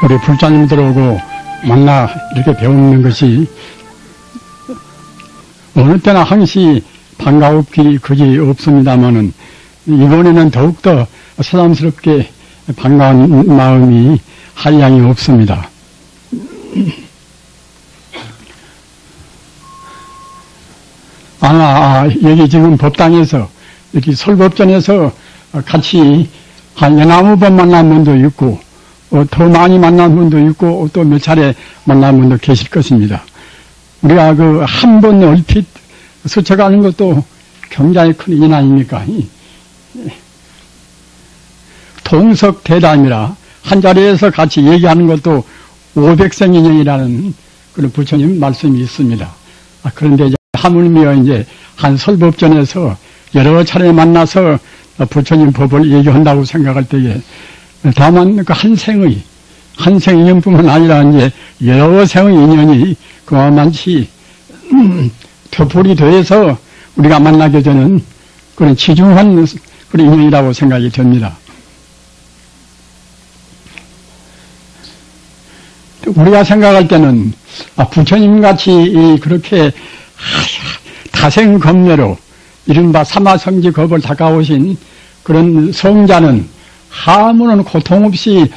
우리 불자님들하고 만나 이렇게 배우는 것이 어느 때나 항시 반가웠기 그지 없습니다만은 이번에는 더욱더 새삼스럽게 반가운 마음이 한량이 없습니다. 여기 지금 법당에서 이렇게 설법전에서 같이 한 연나무 번 만난 분도 있고 더 많이 만난 분도 있고 또 몇 차례 만난 분도 계실 것입니다. 우리가 그 한 번 얼핏 스쳐가는 것도 굉장히 큰 인 아닙니까? 동석대담이라 한 자리에서 같이 얘기하는 것도 500생인연이라는 그런 부처님 말씀이 있습니다. 그런데 이제 하물며 이제 한 설법전에서 여러 차례 만나서 부처님 법을 얘기한다고 생각할 때에 다만 그 한 생의 인연뿐만 아니라 이제 여러 생의 인연이 그만치 되풀이 돼서 우리가 만나게 되는 그런 지중한 그런 인연이라고 생각이 됩니다. 우리가 생각할 때는 부처님같이 그렇게 다생검례로 이른바 사마성지겁을 닦아오신 그런 성자는 아무런 고통 없이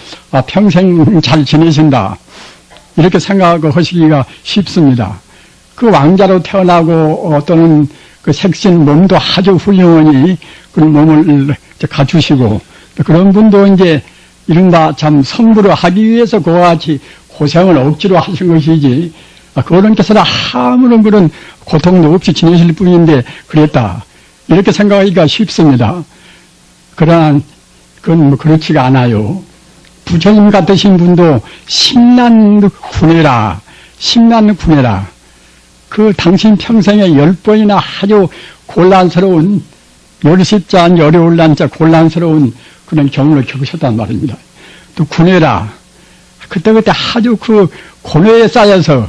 평생 잘 지내신다 이렇게 생각하시기가 쉽습니다. 그 왕자로 태어나고 또는 그 색신 몸도 아주 훌륭하니 그런 몸을 갖추시고 그런 분도 이제 이른바 참 성부를 하기 위해서 그와 같이 고생을 억지로 하신 것이지 그분께서는 아무런 그런 고통도 없이 지내실 뿐인데 그랬다 이렇게 생각하기가 쉽습니다. 그러나 그건 뭐 그렇지가 않아요. 부처님 같으신 분도 심난구내라 그 당신 평생에 10번이나 아주 곤란스러운 열십자 어려울 난자 곤란스러운 그런 경험을 겪으셨단 말입니다. 또 구내라 그때 아주 그 고뇌에 쌓여서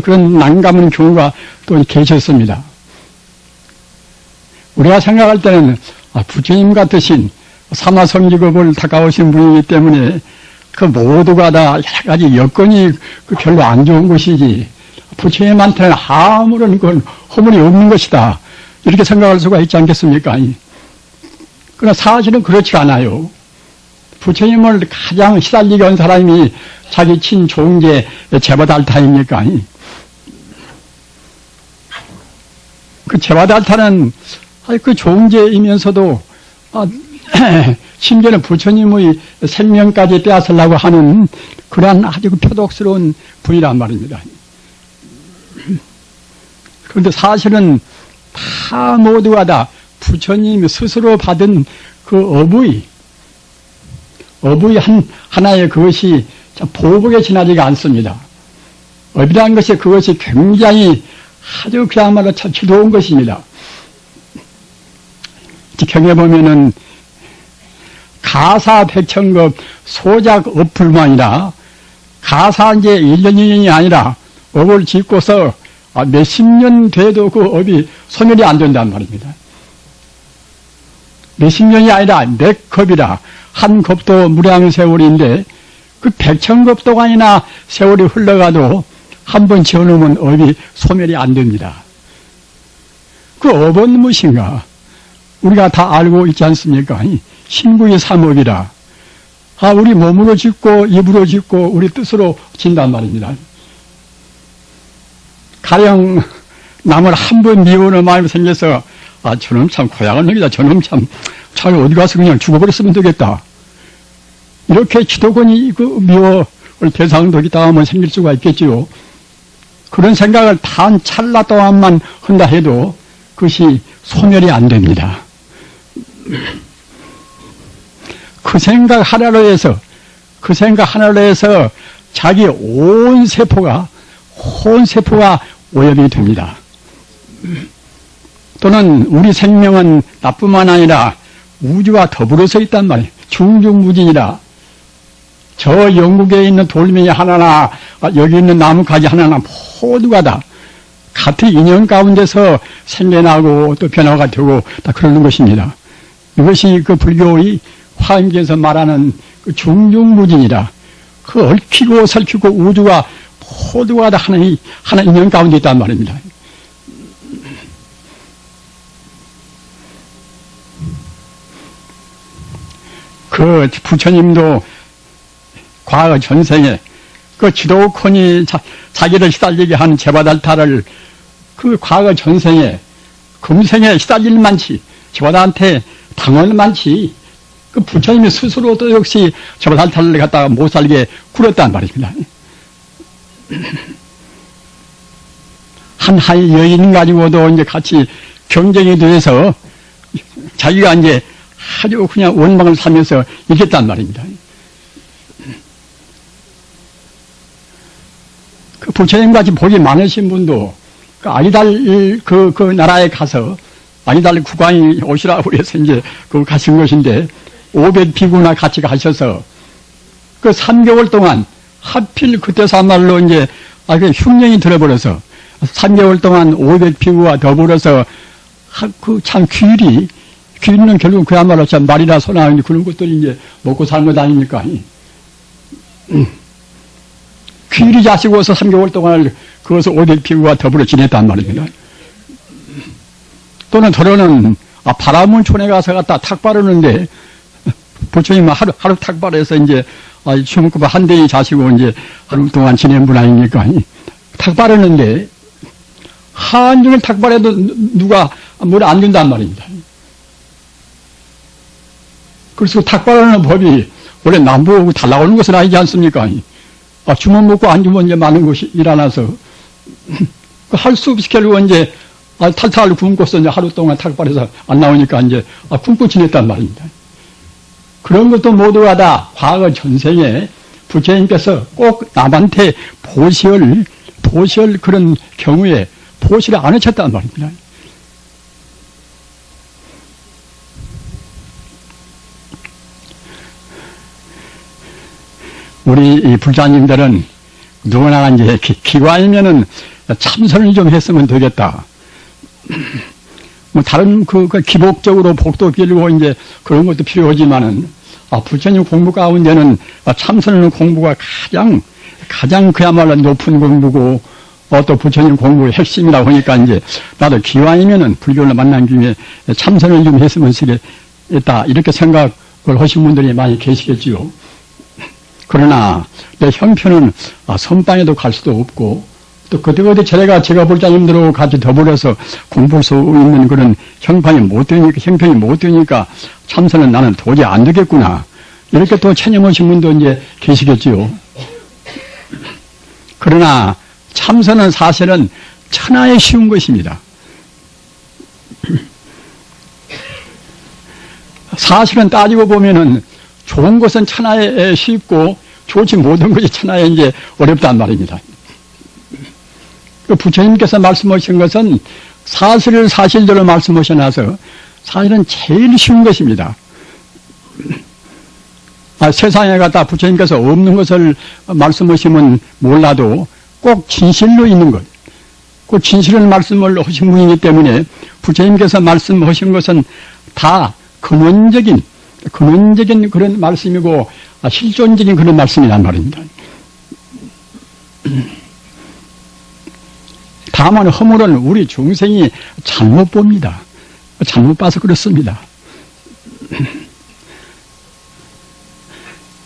그런 난감한 경우가 또 계셨습니다. 우리가 생각할 때는 부처님 같으신 사마성지겁을 닦아오신 분이기 때문에 그 모두가 다 여러 가지 여건이 별로 안 좋은 것이지 부처님한테는 아무런 건 허물이 없는 것이다 이렇게 생각할 수가 있지 않겠습니까? 그러나 사실은 그렇지가 않아요. 부처님을 가장 시달리게 한 사람이 자기 친종제 제바달타입니까? 그 제바달타는 그 종제이면서도 심지어는 부처님의 생명까지 빼앗으려고 하는 그러한 아주 표독스러운 분이란 말입니다. 그런데 사실은 다 모두가 다 부처님 스스로 받은 그 업의 하나의 그것이 보복에 지나지가 않습니다. 업이라는 것이 그것이 굉장히 아주 그야말로 참 지도운 것입니다. 경에 보면은 가사 백천급 소작 업불만이라 가사 이제 1년 2년이 아니라 업을 짓고서 몇십 년 돼도 그 업이 소멸이 안 된단 말입니다. 몇십 년이 아니라 몇 겁이라 한 겁도 무량 세월인데 그 백천급 동안이나 세월이 흘러가도 한 번 지어놓으면 업이 소멸이 안 됩니다. 그 업은 무엇인가? 우리가 다 알고 있지 않습니까? 신구의 삼업이라. 우리 몸으로 짓고 입으로 짓고 우리 뜻으로 진단 말입니다. 가령 남을 한 번 미워하는 마음이 생겨서 저놈 참 고향을 넘기다 저놈 참 어디 가서 그냥 죽어버렸으면 되겠다. 이렇게 기도권이 그 미워할 대상도 있다 하면 생길 수가 있겠지요. 그런 생각을 단 찰나 동안만 한다 해도 그것이 소멸이 안 됩니다. 그 생각 하나로 해서 자기 온 세포가 오염이 됩니다. 또는 우리 생명은 나뿐만 아니라 우주와 더불어서 있단 말이에요. 중중무진이라. 저 영국에 있는 돌멩이 하나나 여기 있는 나뭇가지 하나나 모두가 다 같은 인연 가운데서 생겨나고 또 변화가 되고 다 그러는 것입니다. 이것이 그 불교의 화엄경에서 말하는 그 중중무진이라. 그 얽히고 설키고 우주가 모두가 다 하나의 인연 가운데 있단 말입니다. 그 부처님도 과거 전생에 그 지도코니 자기를 시달리게 한 제바달타를 그 과거 전생에 금생에 시달릴 만치 제바달한테 당할 만치 그 부처님이 스스로도 역시 제바달타를 갖다가 못 살게 굴었단 말입니다. 한 여인 가지고도 이제 같이 경쟁이 돼서 자기가 이제 아주 그냥 원망을 사면서 이겼단 말입니다. 그 부처님 같이 복이 많으신 분도 그 아리달 그 나라에 가서 아리달 국왕이 오시라고 해서 이제 그 가신 것인데 500비구나 같이 가셔서 그 3개월 동안 하필 그때서야말로 이제 그 흉년이 들어버려서 3개월 동안 500비구와 더불어서 그 참 귀리는 결국 그야말로 참 말이나 소나 그런 것들 이제 먹고 사는 것 아닙니까? 귀리 자시고서 3개월 동안 그것을 500비구와 더불어 지냈단 말입니다. 또는 더러는 바라문촌에 가서 갖다 탁 바르는데 부처님은 하루 탁 바르서 이제 중급 한 대에 자시고 이제 하루 동안 지낸 분 아닙니까? 탁 바르는데 한중을 탁 바르도 누가 뭘 안 준단 말입니다. 그래서 탁 바르는 법이 원래 남부하고 달라오는 것은 아니지 않습니까? 주문 먹고 안 주면 이제 많은 것이 일어나서 할 수 없이 결국 이제 탈탈 굶고서 이제 하루 동안 탁 바르서 안 나오니까 이제 굶고 지냈단 말입니다. 그런 것도 모두가 다 과거 전생에 부처님께서 꼭 남한테 보시할 그런 경우에 보시를 안 하셨단 말입니다. 우리 이 불자님들은 누구나 이제 기관이면은 참선을 좀 했으면 되겠다. 뭐 다른 기복적으로 복도 빌고 이제 그런 것도 필요하지만은 부처님 공부 가운데는 참선하는 공부가 가장 그야말로 높은 공부고 또 부처님 공부의 핵심이라고 하니까 이제 나도 기왕이면은 불교를 만난 김에 참선을 좀 했으면 되겠다 이렇게 생각을 하신 분들이 많이 계시겠지요. 그러나 내 형편은 선방에도 갈 수도 없고 또 그때 제가 불자님들하고 같이 더불어서 공부할 수 있는 그런 형편이 못 되니까 참선은 나는 도저히 안 되겠구나 이렇게 또 체념하신 분도 이제 계시겠지요. 그러나 참선은 사실은 천하에 쉬운 것입니다. 사실은 따지고 보면은 좋은 것은 천하에 쉽고 좋지 못한 것이 천하에 이제 어렵단 말입니다. 그 부처님께서 말씀하신 것은 사실을 사실대로 말씀하셔놔서 사실은 제일 쉬운 것입니다. 세상에 갖다 부처님께서 없는 것을 말씀하시면 몰라도 꼭 진실로 있는 것, 그 진실을 말씀을 하신 분이기 때문에 부처님께서 말씀하신 것은 다 근원적인 그런 말씀이고 실존적인 그런 말씀이란 말입니다. 다만 허물은 우리 중생이 잘못 봅니다. 잘못 봐서 그렇습니다.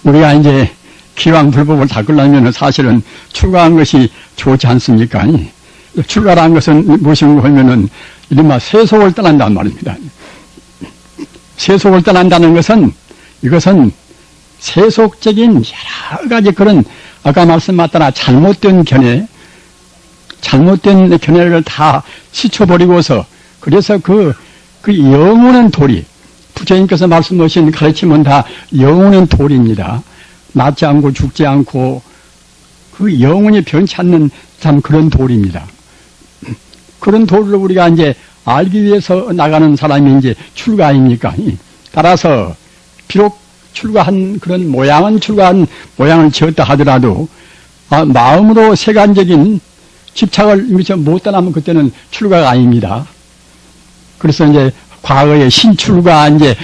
우리가 이제 기왕불법을 닦으려면 사실은 출가한 것이 좋지 않습니까? 출가라는 것은 무엇인가 하면은 이른바 세속을 떠난단 말입니다. 세속을 떠난다는 것은 이것은 세속적인 여러 가지 그런 아까 말씀하셨다나 잘못된 견해를 다 씻어버리고서 그래서 그 영원한 도리 부처님께서 말씀하신 가르침은 다 영원한 도리입니다. 낫지 않고 죽지 않고 그 영원히 변치 않는 참 그런 도리입니다. 그런 도리를 우리가 이제 알기 위해서 나가는 사람이 이제 출가 아닙니까? 따라서 비록 출가한 그런 출가한 모양을 지었다 하더라도 마음으로 세간적인 집착을 미처 못 떠나면 그때는 출가가 아닙니다. 그래서 이제 과거에 신출가 이제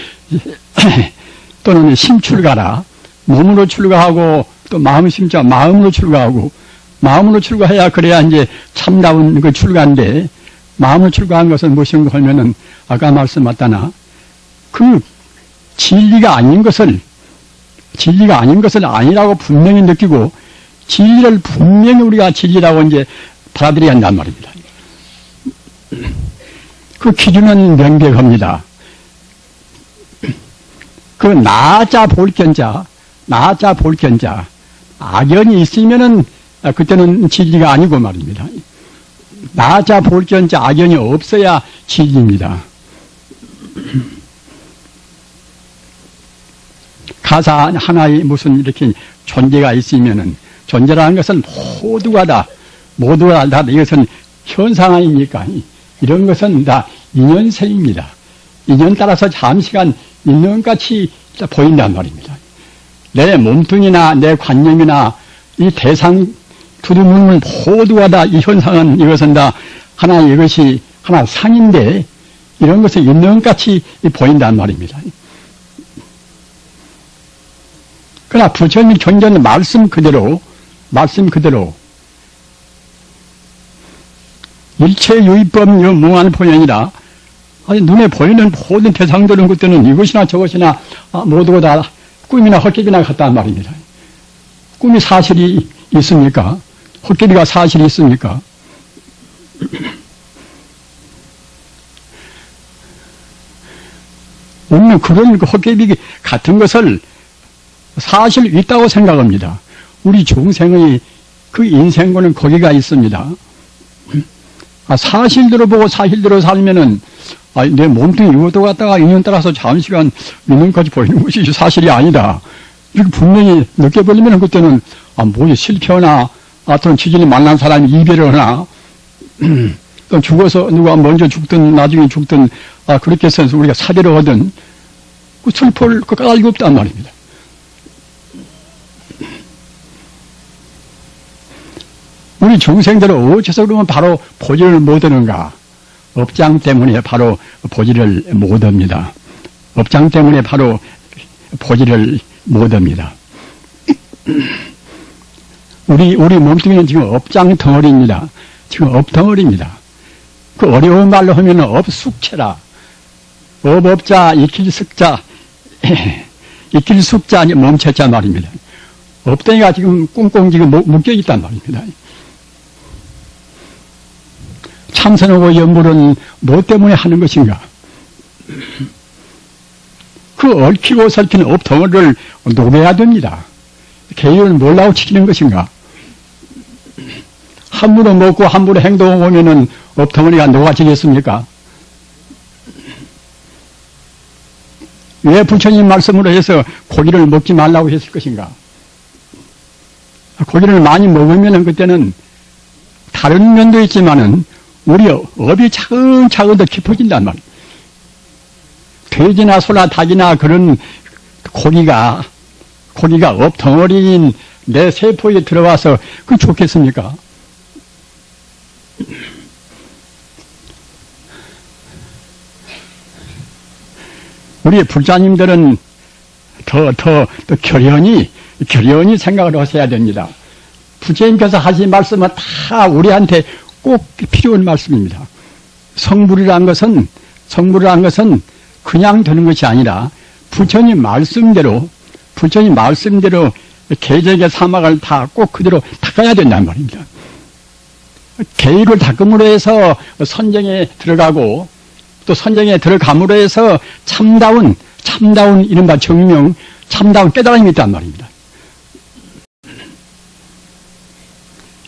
또는 심출가라 몸으로 출가하고 또 마음 심자, 마음으로 출가하고, 마음으로 출가해야 그래야 이제 참다운 그 출가인데, 마음으로 출가한 것은 무엇인가 하면은, 아까 말씀하셨다나, 그 진리가 아닌 것을 아니라고 분명히 느끼고, 진리를 분명히 우리가 진리라고 이제 받아들여야 한단 말입니다. 그 기준은 명백합니다. 그 나자 볼견자, 악연이 있으면은 그때는 진리가 아니고 말입니다. 나자 볼견자 악연이 없어야 진리입니다. 가사 하나의 무슨 이렇게 존재가 있으면은 존재라는 것은 모두가 다 이것은 현상 아닙니까? 이런 것은 다 인연생입니다. 인연 따라서 잠시간 인연같이 보인단 말입니다. 내 몸뚱이나 내 관념이나 이 대상 두루뭉을 모두가 다 이 현상은 이것은 다 이것이 하나 상인데 이런 것을 인연같이 보인단 말입니다. 그러나 부처님이 경전은 말씀 그대로 일체 유의법 무한 보현이라 눈에 보이는 모든 대상들은 그때는 이것이나 저것이나 모두가 다 꿈이나 헛개비나 같단 말입니다. 꿈이 사실이 있습니까? 헛개비가 사실이 있습니까? 없는 그런 헛개비 같은 것을 사실 있다고 생각합니다. 우리 중생의 그 인생고는 거기가 있습니다. 사실대로 보고 사실대로 살면은 내 몸뚱이 이것도 갖다가 인연 따라서 잠시간 인연까지 보이는 것이 사실이 아니다. 이렇게 분명히 느껴버리면 그때는 뭐지 실패하나 또는 지진이 만난 사람이 이별을 하나 또 죽어서 누가 먼저 죽든 나중에 죽든 그렇게 해서 우리가 사대로 하든 그 슬퍼할 그 까닭이 없단 말입니다. 우리 중생들은 어째서 그러면 바로 보지를 못하는가? 업장 때문에 바로 보지를 못합니다. 업장 때문에 바로 보지를 못합니다. 우리 몸뚱이는 지금 업장 덩어리입니다. 지금 업덩어리입니다. 그 어려운 말로 하면 업숙체라. 업자, 익힐숙자, 익힐숙자, 몸체자 말입니다. 업덩이가 지금 꽁꽁 지금 묶여있단 말입니다. 참선하고 연불은 뭐 때문에 하는 것인가? 그 얽히고 설키는 업덩어리를 녹여야 됩니다. 개인을 몰라고 지키는 것인가? 함부로 먹고 함부로 행동하면은 업덩어리가 녹아지겠습니까? 왜 부처님 말씀으로 해서 고기를 먹지 말라고 했을 것인가? 고기를 많이 먹으면은 그때는 다른 면도 있지만은 우리 업이 차근차근 더 깊어진단 말이에요. 돼지나 소나 닭이나 그런 고기가 업덩어리인 내 세포에 들어와서 그 좋겠습니까? 우리 불자님들은 더 결연히 생각을 하셔야 됩니다. 부처님께서 하신 말씀은 다 우리한테 꼭 필요한 말씀입니다. 성불이라는 것은 그냥 되는 것이 아니라 부처님 말씀대로 계적의 사막을 다 꼭 그대로 닦아야 된다는 말입니다. 계율을 닦음으로 해서 선정에 들어가고 또 선정에 들어감으로 해서 참다운 이른바 정명, 참다운 깨달음이 있단 말입니다.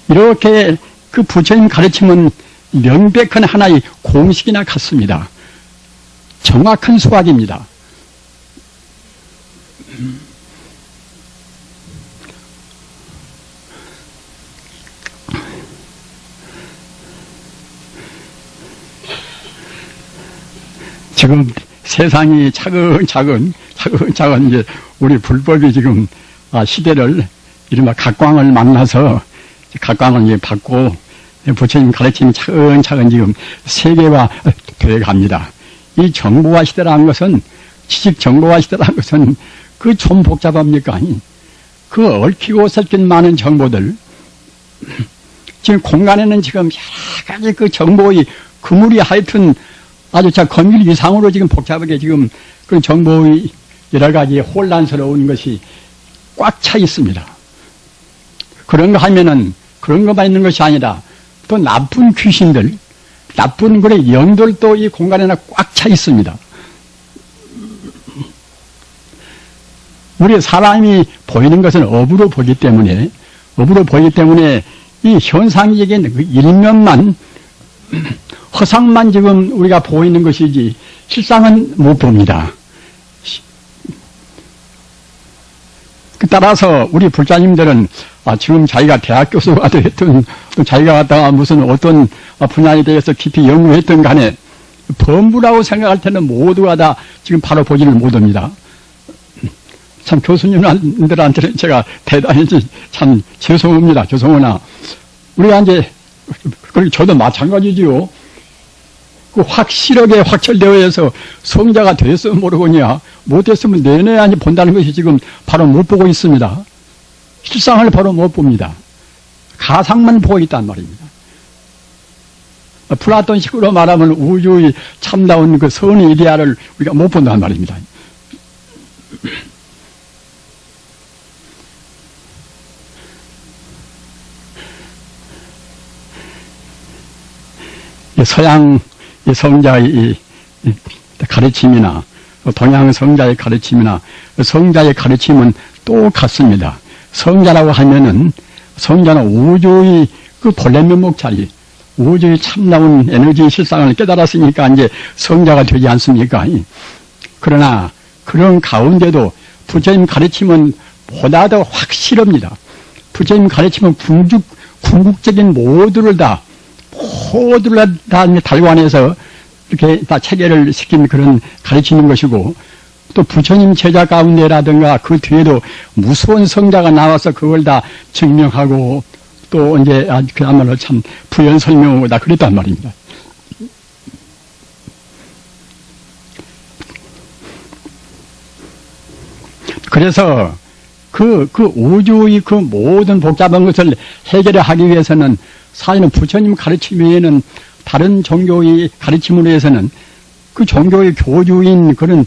이렇게 그 부처님 가르침은 명백한 하나의 공식이나 같습니다. 정확한 수학입니다. 지금 세상이 차근차근 이제 우리 불법이 지금 시대를 이른바 각광을 만나서 각광을 이제 받고 부처님 가르침이 차근차근 지금 세계화 되어 갑니다. 이 정보화 시대라는 것은 지식 정보화 시대라는 것은 그 좀 복잡합니까? 그 얽히고 섞인 많은 정보들, 지금 공간에는 지금 여러 가지 그 정보의 그물이 하여튼 아주 거밀 이상으로 지금 복잡하게 지금 그런 정보의 여러 가지 혼란스러운 것이 꽉 차 있습니다. 그런 거 하면은 그런 것만 있는 것이 아니라 또 나쁜 귀신들, 나쁜 그런 영들도 이 공간에는 꽉 차 있습니다. 우리 사람이 보이는 것은 업으로 보기 때문에 이 현상적인 그 일면만, 허상만 지금 우리가 보이는 것이지 실상은 못 봅니다. 따라서 우리 불자님들은 지금 자기가 대학 교수가 됐든 또 자기가 갖다가 무슨 어떤 분야에 대해서 깊이 연구했던 간에 범부라고 생각할 때는 모두가 다 지금 바로 보지를 못합니다. 참 교수님들한테는 제가 대단히 참 죄송합니다. 죄송하나 우리가 이제 저도 마찬가지지요. 그 확실하게 확철되어 해서 성자가 됐으면 모르겠냐 못됐으면 내내 아니 본다는 것이 지금 바로 못 보고 있습니다. 실상을 바로 못 봅니다. 가상만 보고 있단 말입니다. 플라톤식으로 말하면 우주의 참다운 그 선의 이데아를 우리가 못 본단 말입니다. 서양 성자의 가르침이나 동양 성자의 가르침이나 성자의 가르침은 똑같습니다. 성자라고 하면은 성자는 우주의 그 본래 면목자리, 우주의 참나온 에너지의 실상을 깨달았으니까 이제 성자가 되지 않습니까? 그러나 그런 가운데도 부처님 가르침은 보다 더 확실합니다. 부처님 가르침은 궁극적인 모두를 다 달관해서 이렇게 다 체계를 시킨 그런 가르치는 것이고, 또 부처님 제자 가운데라든가 그 뒤에도 무수한 성자가 나와서 그걸 다 증명하고 또 이제 그야말로 참 부연 설명하고 다 그랬단 말입니다. 그래서 그 우주의 그 모든 복잡한 것을 해결하기 위해서는 사실은 부처님 가르침 외에는 다른 종교의 가르침으로 해서는 그 종교의 교주인 그런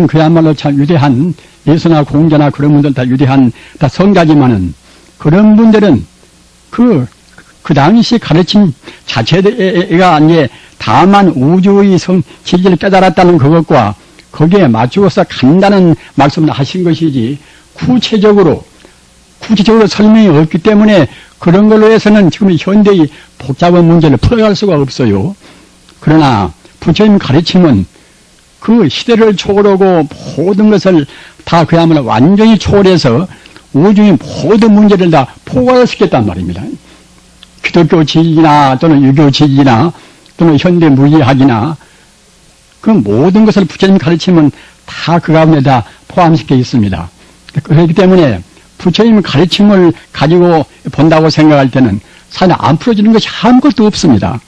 그야말로 참 위대한 예수나 공자나 그런 분들 다 위대한 다 성자지만은 그런 분들은 그 당시 가르침 자체가 이제 다만 우주의 진리를 깨달았다는 그것과 거기에 맞추어서 간다는 말씀을 하신 것이지 구체적으로 설명이 없기 때문에 그런 걸로 해서는 지금 현대의 복잡한 문제를 풀어갈 수가 없어요. 그러나 부처님 가르침은 그 시대를 초월하고 모든 것을 다 그야말로 완전히 초월해서 우주의 모든 문제를 다 포괄시켰단 말입니다. 기독교 진리나 또는 유교 진리나 또는 현대 무의학이나 그 모든 것을 부처님 가르침은 다 그 가운데 다 포함시켜 있습니다. 그렇기 때문에 부처님 가르침을 가지고 본다고 생각할 때는 사실 안 풀어지는 것이 아무것도 없습니다.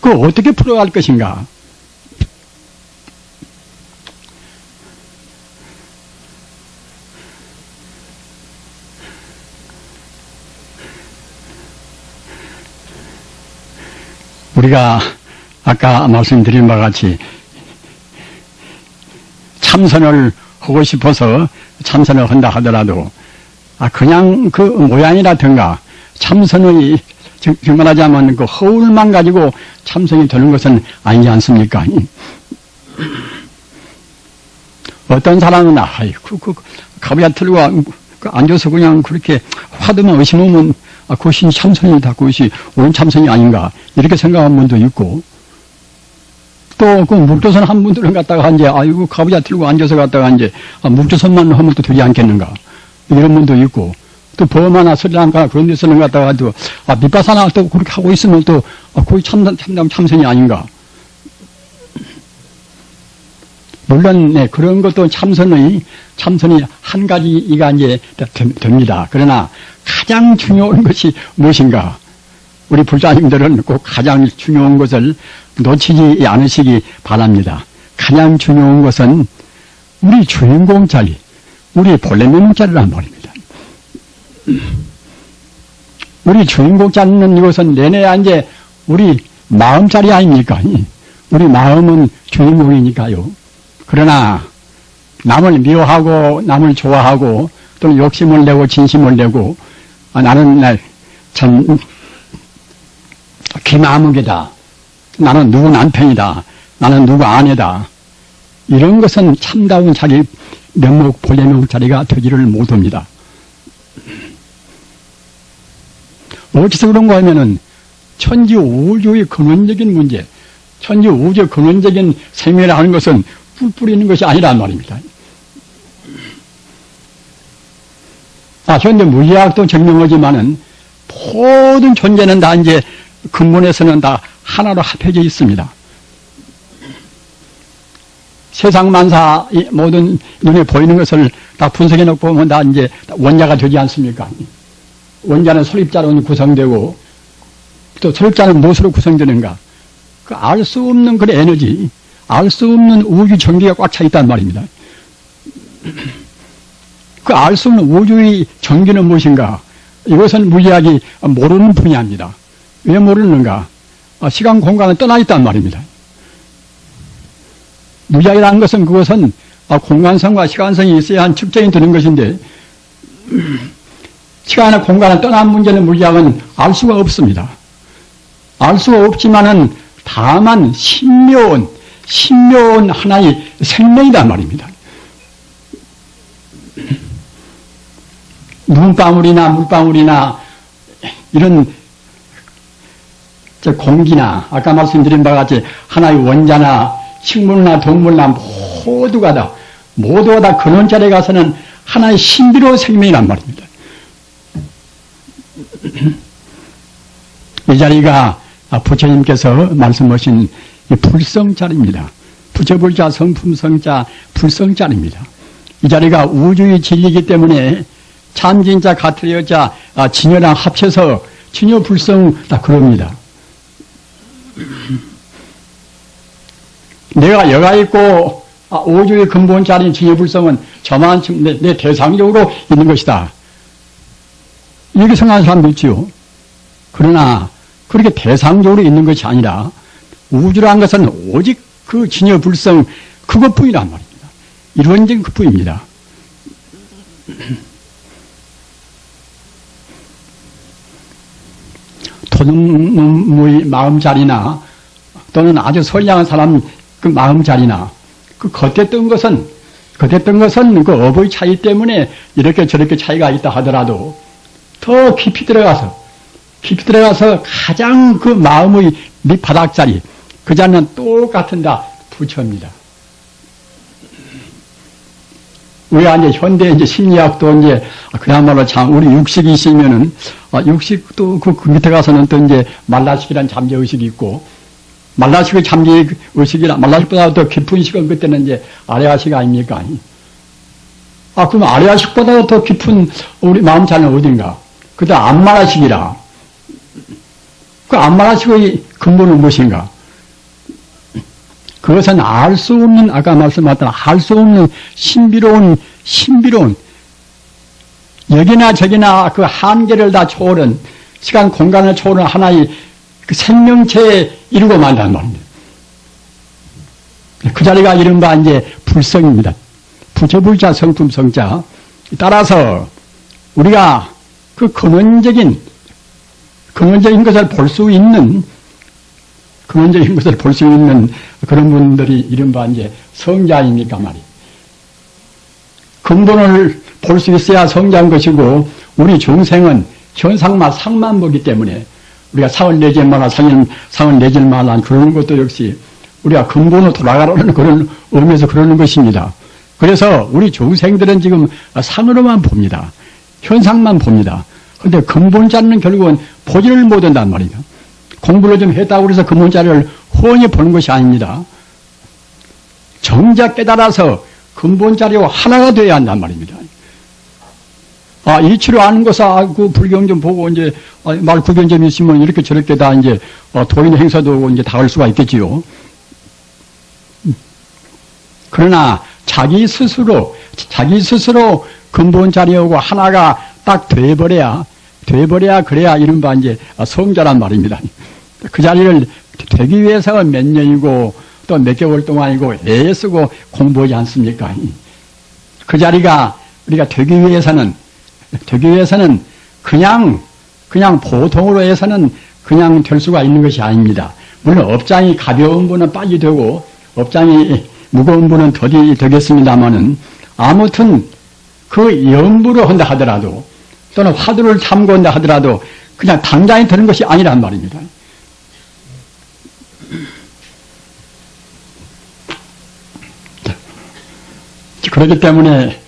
그걸 어떻게 풀어갈 것인가? 우리가 아까 말씀드린 바와 같이 참선을 하고 싶어서 참선을 한다 하더라도 그냥 그 모양이라든가 참선의 정말하자면 그 허울만 가지고 참선이 되는 것은 아니지 않습니까? 어떤 사람은 가부야 틀고 앉아서 그냥 그렇게 화두만 의심하면 그것이 참선이다, 그것이 옳은 참선이 아닌가 이렇게 생각하는 분도 있고, 또 그 묵조선 한 분들은 갖다가 이제 아이고 가부야 틀고 앉아서 갖다가 이제 묵조선만 하면 또 되지 않겠는가 이런 분도 있고, 또 버마나 스리랑카 그런 데서는 갖다가 또 밑바사나 또 그렇게 하고 있으면 또 거기 참선이 아닌가. 물론 네, 그런 것도 참선이 한 가지가 이제 됩니다. 그러나 가장 중요한 것이 무엇인가? 우리 불자님들은 꼭 가장 중요한 것을 놓치지 않으시기 바랍니다. 가장 중요한 것은 우리 주인공 자리, 우리 본래 명자리란 말입니다. 우리 주인공 잡는 이것은 내내 이제 우리 마음자리 아닙니까? 우리 마음은 주인공이니까요. 그러나 남을 미워하고 남을 좋아하고 또는 욕심을 내고 진심을 내고 나는 참 기마무개다. 나는 누구 남편이다. 나는 누구 아내다. 이런 것은 참다운 자기 면목 본래 명자리가 되지를 못합니다. 어디서 그런가 하면은 천지 우주의 근원적인 문제, 천지 우주의 근원적인 생명이라 하는 것은 뿔 뿌리는 것이 아니란 말입니다. 현대 물리학도 증명하지만은 모든 존재는 다 이제 근본에서는 다 하나로 합해져 있습니다. 세상 만사 모든 눈에 보이는 것을 다 분석해 놓고 보면 다 이제 원자가 되지 않습니까? 원자는 설립자로 구성되고 또 설립자는 무엇으로 구성되는가? 그 알 수 없는 그 에너지, 알 수 없는 우주 전기가 꽉 차 있단 말입니다. 그 알 수 없는 우주의 전기는 무엇인가? 이것은 물리학이 모르는 분야입니다. 왜 모르는가? 시간 공간은 떠나 있단 말입니다. 물리학이라는 것은 그것은 공간성과 시간성이 있어야 한 측정이 되는 것인데 시간과 공간을 떠난 문제는 물리학은 알 수가 없습니다. 알 수가 없지만은 다만 신묘한 하나의 생명이란 말입니다. 눈방울이나 물방울이나 이런 공기나 아까 말씀드린 바와 같이 하나의 원자나 식물이나 동물이나 모두가 다 근원자리에 가서는 하나의 신비로운 생명이란 말입니다. 이 자리가 부처님께서 말씀하신 불성자리입니다. 부처불자 성품성자 불성자리입니다. 이 자리가 우주의 진리이기 때문에 참진자 같은 여자 진여랑 합쳐서 진여불성 다 그럽니다. 내가 여가 있고 우주의 근본자리인 진여불성은 저만 내 대상적으로 있는 것이다. 이렇게 생각하는 사람도 있지요. 그러나 그렇게 대상적으로 있는 것이 아니라 우주라는 것은 오직 그 진여불성 그것뿐이란 말입니다. 이론적인 그뿐입니다. 도둑놈의 마음자리나 또는 아주 선량한 사람 그 마음자리나 그 겉에 뜬 것은 그 업의 차이 때문에 이렇게 저렇게 차이가 있다 하더라도 더 깊이 들어가서 가장 그 마음의 밑바닥자리 그 자리는 똑같은 다 부처입니다. 우리가 이제 현대 이제 심리학도 이제 그야말로 참 우리 육식이 있으면은 육식도 그 밑에 가서는 또 이제 말라식이란 잠재 의식이 있고 말라식의 잠재 의식이라 말라식보다 더 깊은 식은 그때는 이제 아레아식 아닙니까? 그럼 아레아식보다 더 깊은 우리 마음 자는 어딘가? 그때 안마라식이라. 그 안마라식의 근본은 무엇인가? 그것은 알 수 없는, 아까 말씀하셨던 알 수 없는 신비로운, 여기나 저기나 그 한계를 다 초월한, 시간, 공간을 초월한 하나의 그 생명체에 이루고 만다는 말입니다. 그 자리가 이른바 이제 불성입니다. 부처불자, 성품성자. 따라서 우리가 그 근원적인 것을 볼 수 있는, 그런 분들이 이른바 이제 성자입니까 말이에요. 근본을 볼 수 있어야 성자인 것이고, 우리 중생은 현상만 상만 보기 때문에 우리가 상을 내질 마라, 상을 내질 마라 그러는 것도 역시 우리가 근본으로 돌아가라는 그런 의미에서 그러는 것입니다. 그래서 우리 중생들은 지금 상으로만 봅니다. 현상만 봅니다. 그런데 근본자는 결국은 보지를 못한단 말이에요. 공부를 좀 했다고 해서 근본자를 훤히 보는 것이 아닙니다. 정작 깨달아서 근본자리와 하나가 되어야 한단 말입니다. 이치로 아는 것은 그 불경 좀 보고 이제 말 구변 좀 있으면 이렇게 저렇게 다 이제 도인의 행사도 이제 다 할 수가 있겠지요. 그러나 자기 스스로 자기 스스로 근본 자리하고 하나가 딱 돼버려야 그래야 이른바 이제 성자란 말입니다. 그 자리를 되기 위해서 몇 년이고 또 몇 개월 동안이고 애쓰고 공부하지 않습니까? 그 자리가 우리가 되기 위해서는 그냥 보통으로 해서는 그냥 될 수가 있는 것이 아닙니다. 물론 업장이 가벼운 분은 빨리 되고 업장이 무거운 분은 더디 되겠습니다만은 아무튼 그 염불을 한다 하더라도 또는 화두를 참고한다 하더라도 그냥 당장에 되는 것이 아니란 말입니다. 그렇기 때문에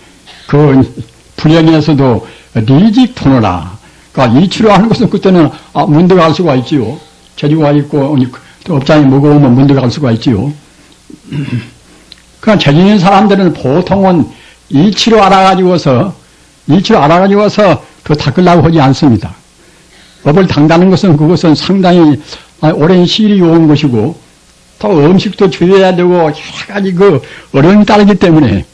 그 불행에서도 리직토너라. 그러니까 이 치료하는 것은 그때는 문제가 갈 수가 있지요. 재주가 있고 또 업장이 무거우면 문제가 갈 수가 있지요. 그러니까 재주 있는 사람들은 보통은 이 치료 알아가지고서 더 닦으려고 하지 않습니다. 법을 당다는 것은 그것은 상당히 오랜 시일이 온 것이고 또 음식도 주의해야 되고 여러 가지 그 어려움이 따르기 때문에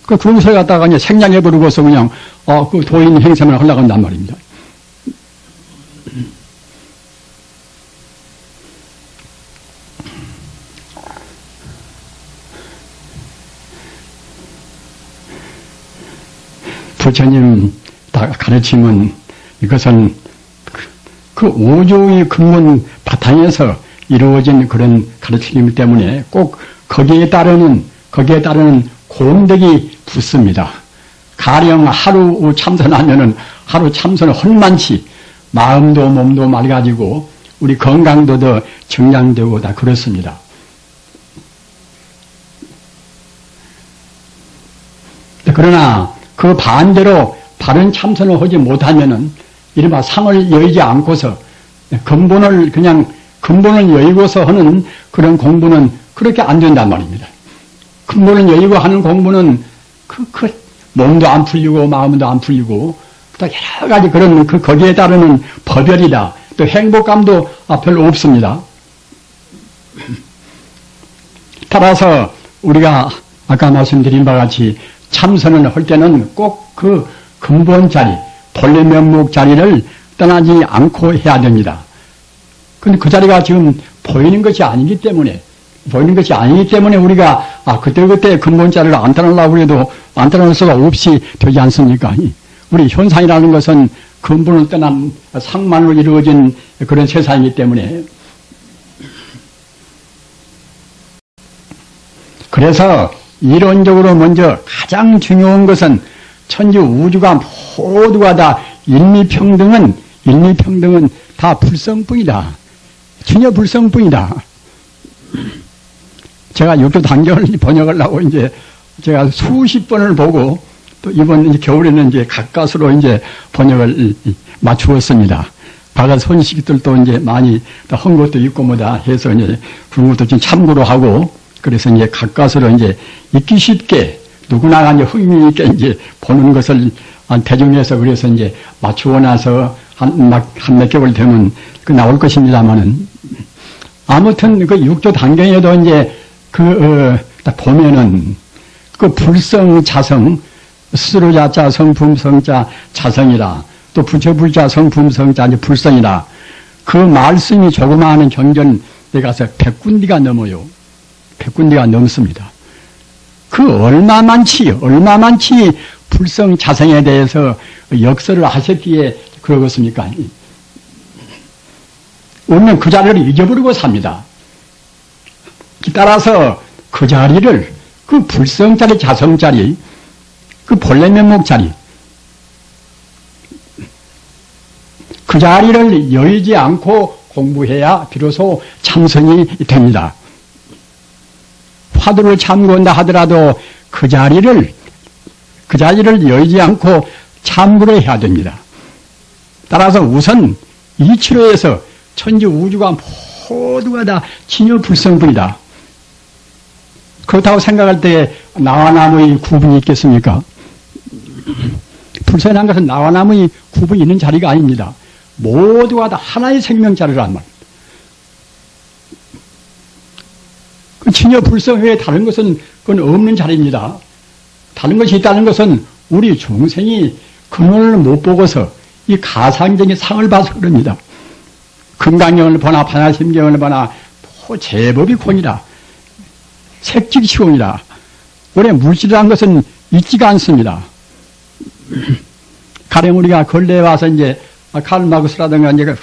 그것을 갖다가 이제 생략해버리고서 그냥 그 도인 행세만 하려고 한단 말입니다. 부처님 가르침은 이것은 그 우주의 근본 바탕에서 이루어진 그런 가르침이기 때문에 꼭 거기에 따르는 공덕이 붙습니다. 가령 하루 참선하면은 하루 참선은 헐만치 마음도 몸도 맑아지고 우리 건강도 더 정량되고 다 그렇습니다. 그러나 그 반대로 바른 참선을 하지 못하면은 이른바 상을 여의지 않고서 근본을 여의고서 하는 그런 공부는 그렇게 안 된단 말입니다. 근본을 여의고 하는 공부는 몸도 안 풀리고 마음도 안 풀리고 또 여러 가지 그런 거기에 따르는 법열이다. 또 행복감도 별로 없습니다. 따라서 우리가 아까 말씀드린 바와 같이 참선을 할 때는 꼭 그 근본 자리, 본래 면목 자리를 떠나지 않고 해야 됩니다. 근데 그 자리가 지금 보이는 것이 아니기 때문에 우리가 그때 근본 자리를 안 떠나려고 해도 안 떠날 수가 없이 되지 않습니까? 우리 현상이라는 것은 근본을 떠난 상만으로 이루어진 그런 세상이기 때문에 그래서 이론적으로 먼저 가장 중요한 것은 천지 우주가 모두가 다 일미평등은 다 불성뿐이다. 전혀 불성뿐이다. 제가 육조 단경을 번역하려고 이제 제가 수십 번을 보고 또 이번 겨울에는 이제 가까스로 이제 번역을 맞추었습니다. 바가 손식들도 이제 많이 한 것도 있고 뭐다 해서 이제 그런 것도 좀 참고로 하고 그래서 이제 가까스로 이제 읽기 쉽게 누구나 이제 흥미 있게 이제 보는 것을 대중에서 그래서 이제 맞추고 나서 한 몇 개월 되면 그 나올 것입니다만은 아무튼 그 육조 단경에도 이제 딱 보면은 그 불성 자성 스스로자자 성품성자 자성이라 또 부처불자 성품성자 이제 불성이라 그 말씀이 조그마한 경전 에 가서 100군디가 넘어요. 100군디가 넘습니다. 그 얼마만치 불성 자성에 대해서 역설을 하셨기에 그러겠습니까? 우리는 그 자리를 잊어버리고 삽니다. 따라서 그 자리를 그 불성자리 자성자리 그 본래 면목 자리 그 자리를 여의지 않고 공부해야 비로소 참선이 됩니다. 화두를 참고한다 하더라도 그 자리를 여의지 않고 참고를 해야 됩니다. 따라서 우선 이 치료에서 천지 우주가 모두가 다 진여불성뿐이다. 그렇다고 생각할 때 나와 남의 구분이 있겠습니까? 불성이라는 것은 나와 남의 구분이 있는 자리가 아닙니다. 모두가 다 하나의 생명자리란 말입니다. 그 진여불성 외에 다른 것은 그건 없는 자리입니다. 다른 것이 있다는 것은 우리 중생이 그 눈을 못 보고서 이 가상적인 상을 봐서 그럽니다. 금강경을 보나 반야심경을 보나 제법이 공이라 색직시공이라 원래 물질이라는 것은 있지가 않습니다. 가령 우리가 근래에 와서 이제 칼 마르크스라든가 이제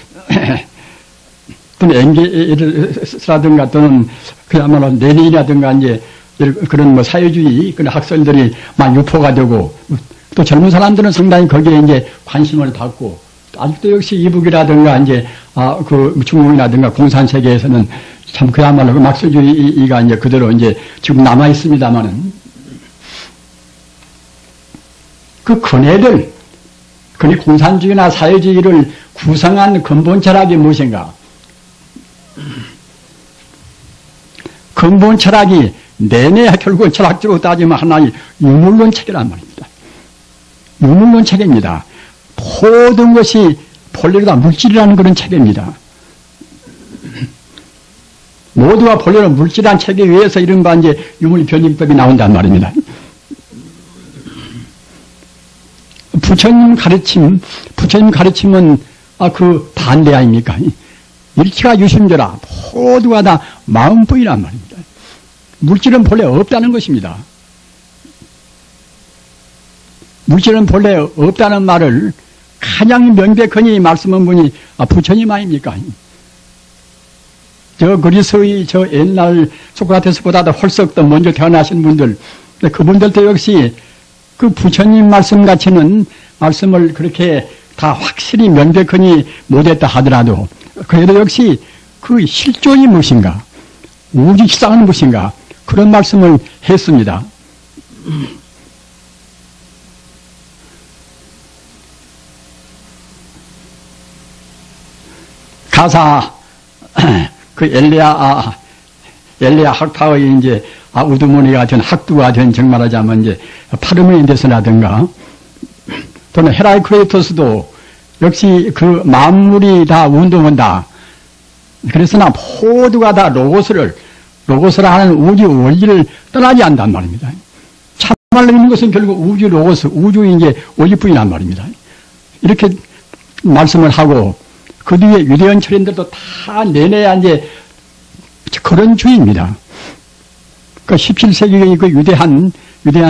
또는 엥겔스라든가 또는 그야말로 레닌이라든가 이제 그런 뭐 사회주의 그런 학설들이 막 유포가 되고 또 젊은 사람들은 상당히 거기에 이제 관심을 받고 아직도 역시 이북이라든가 이제 그 중국이라든가 공산 세계에서는 참 그야말로 그 막스주의가 이제 그대로 이제 지금 남아 있습니다만은 그 근해들 그니 공산주의나 사회주의를 구성한 근본 철학이 무엇인가? 근본 철학이 내내 결국 철학적으로 따지면 하나의 유물론 체계란 말입니다. 유물론 체계입니다. 모든 것이 본래로 다 물질이라는 그런 체계입니다. 모두가 본래로 물질한 체계에 의해서 이른바 이제 유물변증법이 나온단 말입니다. 부처님 가르침은 그 반대 아닙니까? 일체가 유심조라 모두가 다 마음뿐이란 말입니다. 물질은 본래 없다는 것입니다. 물질은 본래 없다는 말을 가장 명백하니 말씀한 분이 부처님 아닙니까? 저 그리스의 저 옛날 소크라테스보다도 훨씬 더 먼저 태어나신 분들, 그분들도 역시 그 부처님 말씀 같이는 말씀을 그렇게 다 확실히 명백하니 못했다 하더라도 그래도 역시 그 실존이 무엇인가, 우주시상은 무엇인가 그런 말씀을 했습니다. 가사 그 엘레아 학파의 이제 우두머니가 된 학두가 된 정말하자면 이제 파르메니데스라든가 또는 헤라이크레이토스도 역시 그 만물이 다 운동한다. 그래서나 모두가 다 로고스를 하는 우주 원리를 떠나지 않단 말입니다. 참말로 있는 것은 결국 우주 로고스, 우주의 이제 원리뿐이란 말입니다. 이렇게 말씀을 하고 그 뒤에 유대인 철인들도 다 내내야 이제 그런 주의입니다. 그 17세기의 그 유대한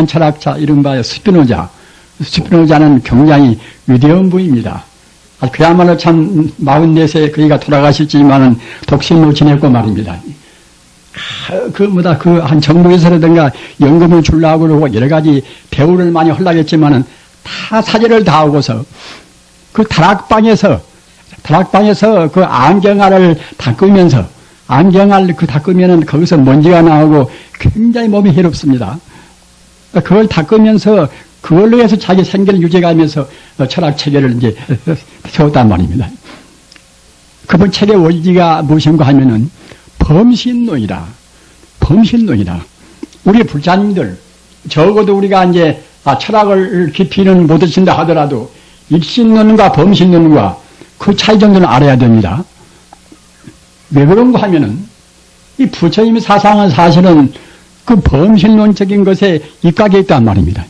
철학자 이른바 스피노자는 굉장히 위대한 분입니다. 그야말로 참 44세 그이가 돌아가셨지만은 독신으로 지냈고 말입니다. 한 정부에서라든가 연금을 주려고 그러고 여러 가지 배우를 많이 하려겠지만은 다 사제를 다 하고서 그 다락방에서 그 안경알을 닦으면서 안경알 닦으면은 거기서 먼지가 나오고 굉장히 몸이 해롭습니다. 그걸 닦으면서 그걸로 해서 자기 생계를 유지하면서 철학 체계를 이제 세웠단 말입니다. 그분 체계 원리가 무엇인가 하면은 범신론이다. 우리 불자님들 적어도 우리가 이제 철학을 깊이는 못 드신다 하더라도 일신론과 범신론과 그 차이 정도는 알아야 됩니다. 왜 그런가 하면은 이 부처님의 사상은 사실은 그 범신론적인 것에 입각해 있단 말입니다.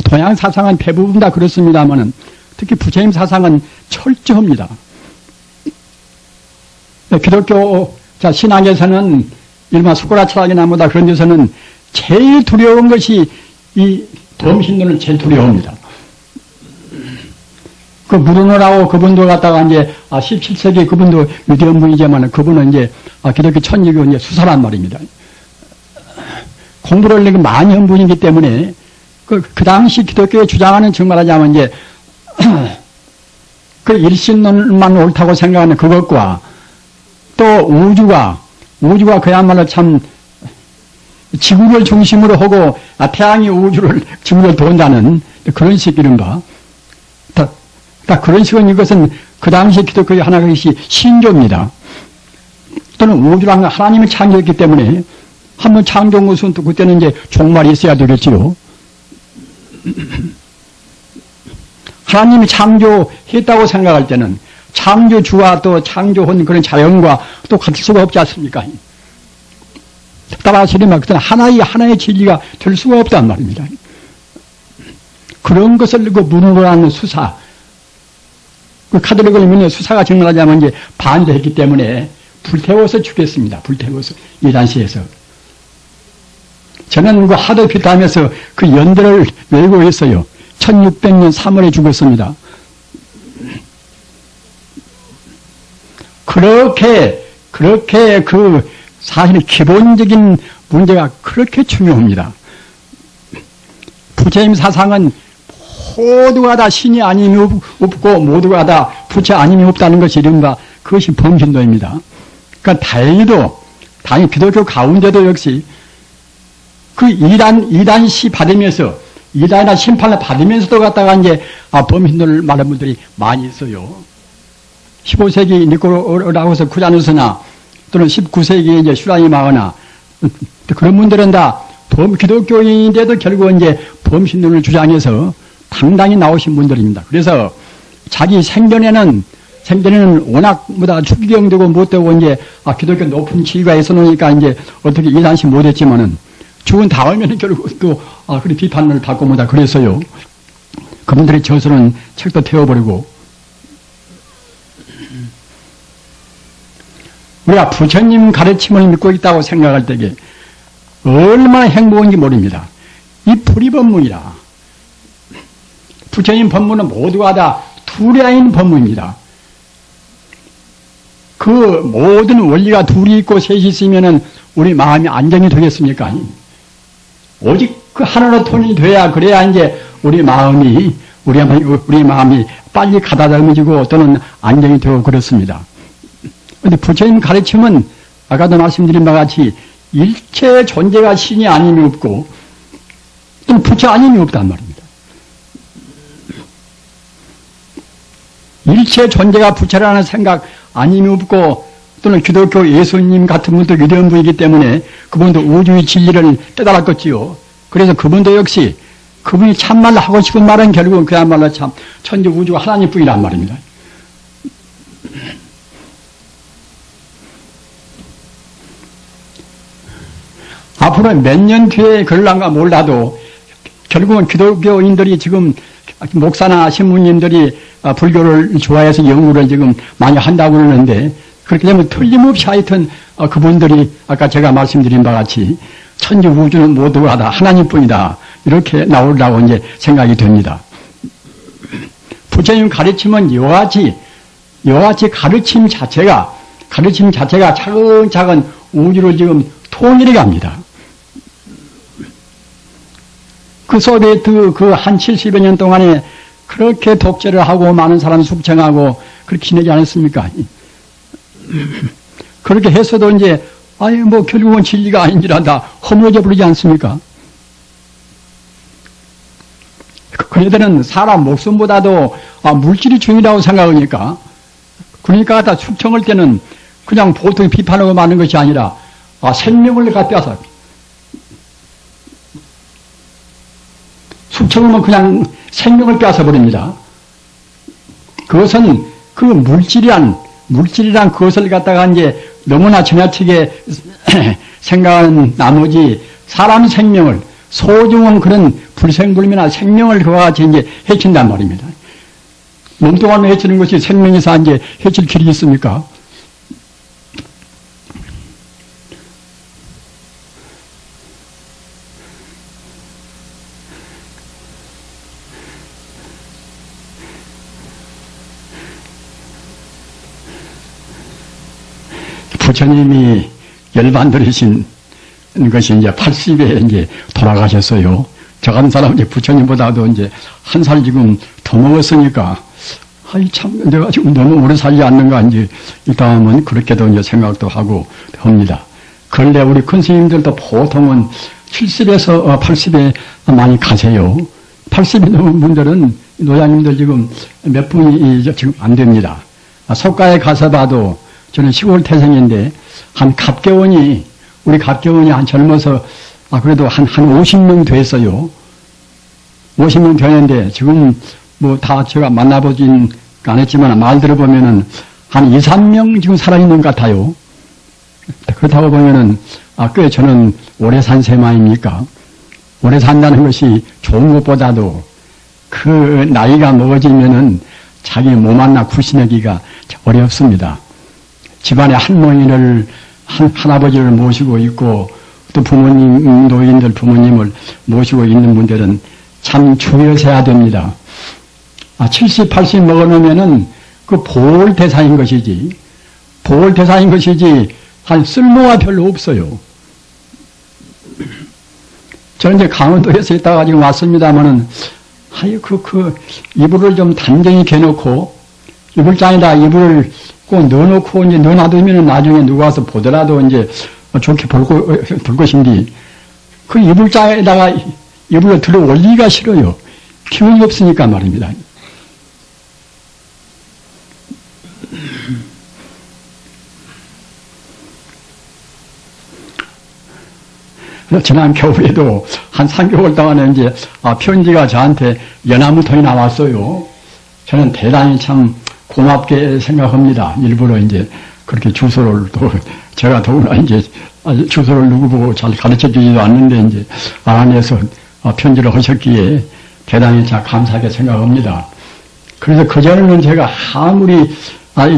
동양 사상은 대부분 다 그렇습니다만은 특히 부처님 사상은 철저합니다. 기독교 신학에서는 일반 수코라 철학이나 뭐다 그런 데서는 제일 두려운 것이 이 범신론을 제일 두려워합니다. 그 무르노라고 그분도 갖다가 이제 17세기 그분도 유대인 분이지만 그분은 이제 기독교 천주교 이제 수사란 말입니다. 공부를 많이 한 분이기 때문에 그 당시 기독교에 주장하는 정말하자면 이제 그 일신론만 옳다고 생각하는 그것과 또 우주가 그야말로 참 지구를 중심으로 하고 태양이 지구를 돈다는 그런 식 이른바 다 그런 식은 이것은 그 당시 기독교의 하나의 신조입니다. 또는 우주라는 하나님이 창조했기 때문에 한번 창조한 것은 또 그때는 이제 종말이 있어야 되겠지요. 하나님이 창조했다고 생각할 때는 창조주와 또 창조한 그런 자연과 또 같을 수가 없지 않습니까? 따라하시려면 그때는 하나의 진리가 될 수가 없단 말입니다. 그런 것을 그 무능한 수사, 그 카톨릭을 믿는 수사가 증언하자면 이제 반대했기 때문에 불태워서 죽였습니다. 불태워서 이란시에서. 저는 그 하도 비타하면서 그 연대를 외우고 있어요. 1600년 3월에 죽었습니다. 그렇게 그 사실 기본적인 문제가 그렇게 중요합니다. 부처님 사상은 모두가 다 신이 아님이 없고 모두가 다 부처 아님이 없다는 것이 이른바 그것이 범신도입니다. 그러니까 다행히 기독교 가운데도 역시 그 이단시 받으면서 이단이나 심판을 받으면서도 갖다가 이제 범신도를 말하는 분들이 많이 있어요. 15세기 니코라고서 쿠자누스나 또는 19세기 이제 슈라이마거나 그런 분들은 다 기독교인인데도 결국 이제 범신론을 주장해서 당당히 나오신 분들입니다. 그래서 자기 생전에는 워낙 추기경되고 못되고 이제 기독교 높은 지위가 있어 놓으니까 이제 어떻게 이단시 못했지만은 죽은 다음에는 결국 또 그리 비판을 받고 뭐다 그랬어요. 그분들의 저서는 책도 태워버리고. 우리가 부처님 가르침을 믿고 있다고 생각할 때에 얼마나 행복한지 모릅니다. 이 불이법문이라. 부처님 법문은 모두가 다 둘이 아닌 법문입니다. 그 모든 원리가 둘이 있고 셋이 있으면은 우리 마음이 안정이 되겠습니까? 오직 그 하나로 통일이 돼야 그래야 이제 우리 마음이 빨리 가다듬어지고 또는 안정이 되고 그렇습니다. 그런데 부처님 가르침은 아까도 말씀드린 바와 같이 일체 존재가 신이 아님이 없고 또는 부처 아님이 없단 말입니다. 일체 존재가 부처라는 생각 아님이 없고 또는 기독교 예수님 같은 분도 위대한 분이기 때문에 그분도 우주의 진리를 깨달았겠지요. 그래서 그분도 역시 그분이 참말로 하고 싶은 말은 결국은 그야말로 참 천지 우주가 하나님뿐이란 말입니다. 앞으로 몇 년 뒤에 그럴란가 몰라도 결국은 기독교인들이 지금 목사나 신부님들이 불교를 좋아해서 연구를 지금 많이 한다고 그러는데 그렇게 되면 틀림없이 하여튼 그분들이 아까 제가 말씀드린 바와 같이 천지 우주는 모두가 다 하나님뿐이다 이렇게 나오려고 이제 생각이 됩니다. 부처님 가르침은 이와 같이 가르침 자체가 차근차근 우주를 지금 통일해 갑니다. 그 소비에트 그 한 70여 년 동안에 그렇게 독재를 하고 많은 사람 숙청하고 그렇게 지내지 않았습니까? 그렇게 했어도 이제 결국은 진리가 아닌지라 다 허물어져 버리지 않습니까? 그네들은 사람 목숨보다도 물질이 중요하다고 생각하니까 그러니까 다 숙청할 때는 그냥 보통 비판하고 마는 것이 아니라 생명을 갖다서 숙청하면 그냥 생명을 빼앗아 버립니다. 그것은 그 물질이란 그것을 갖다가 이제 너무나 지나치게 생각하는 나머지 사람 생명을 소중한 그런 불생불미나 생명을 그와 같이 이제 해친단 말입니다. 몸뚱아리 해치는 것이 생명에서 이제 해칠 길이 있습니까? 부처님이 열반들이신 것이 이제 80에 이제 돌아가셨어요. 저 같은 사람은 이제 부처님보다도 이제 한 살 지금 더 먹었으니까, 참, 내가 지금 너무 오래 살지 않는가, 이제, 일단은 그렇게도 이제 생각도 하고 합니다. 근래 우리 큰 스님들도 보통은 70에서 80에 많이 가세요. 80이 넘은 분들은, 노장님들 지금 몇 분이 지금 안 됩니다. 석가에 가서 봐도 저는 시골 태생인데, 우리 갑개원이 한 젊어서, 그래도 한 50명 됐어요. 50명 되는데, 지금 다 제가 만나보진 않았지만, 말 들어보면은, 한 2, 3명 지금 살아있는 것 같아요. 그렇다고 보면은, 꽤 저는 오래 산 셈 아닙니까? 오래 산다는 것이 좋은 것보다도 그 나이가 먹어지면은 자기 몸 하나 구신하기가 어렵습니다. 집안에 할머니를, 할아버지를 모시고 있고, 또 부모님, 노인들 부모님을 모시고 있는 분들은 참 주의하셔야 됩니다. 70, 80 먹어놓으면은 그 보홀대사인 것이지, 보홀대사인 것이지, 한 쓸모가 별로 없어요. 저는 이제 강원도에서 있다가 지금 왔습니다만은, 이불을 좀 단정히 개놓고, 이불장에다 이불을 꼭 넣어놓고, 이제 넣어놔두면 나중에 누가 와서 보더라도 이제 좋게 볼 것인데, 그 이불장에다가 이불을 들어 올리기가 싫어요. 기운이 없으니까 말입니다. 지난 겨울에도 한 3개월 동안에 이제 편지가 저한테 연화무통이 나왔어요. 저는 대단히 참 고맙게 생각합니다. 일부러 이제 그렇게 주소를 또 제가 더구나 이제 주소를 누구 보고 잘 가르쳐 주지도 않는데 이제 안에서 편지를 하셨기에 대단히 참 감사하게 생각합니다. 그래서 그전에는 제가 아무리